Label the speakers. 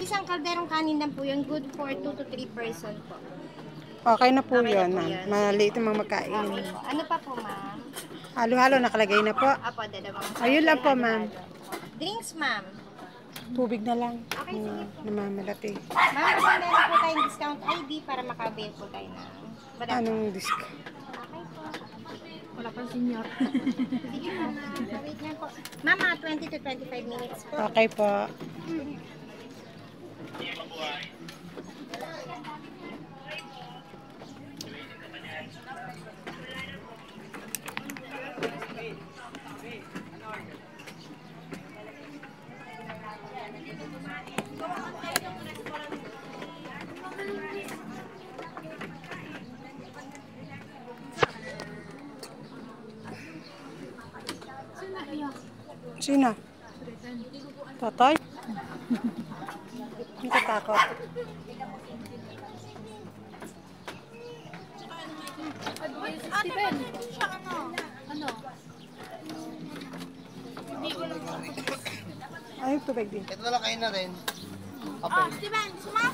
Speaker 1: isang kalderong kanin lang po yun. Good for 2 to 3 person po.
Speaker 2: Okay na po
Speaker 1: Okay
Speaker 2: yun,
Speaker 1: na po
Speaker 2: ma'am.
Speaker 1: yun.
Speaker 2: Maliit yung mga makain.
Speaker 1: Okay po. Ano pa po, ma'am?
Speaker 2: Halo-halo nakalagay na po.
Speaker 1: Apo, dalawang
Speaker 2: Ayun lang po, ma'am.
Speaker 1: Drinks, ma'am.
Speaker 2: Tubig na lang.
Speaker 1: Okay, sige po.
Speaker 2: Namamalati.
Speaker 1: Ma'am, kasi meron po tayong discount ID para makabail po tayo ng...
Speaker 2: Anong disk?
Speaker 1: Okay po.
Speaker 3: Wala pang senior.
Speaker 1: Sige po, ma'am. Wait lang po. Ma'am, mga 20 to 25 minutes po.
Speaker 2: Okay po. Sino? Tatay? Natatakot.
Speaker 3: Steven, ano?
Speaker 2: Ay, tubig din.
Speaker 4: Ito na lang kayo na rin.
Speaker 3: Oh, Steven, sumak!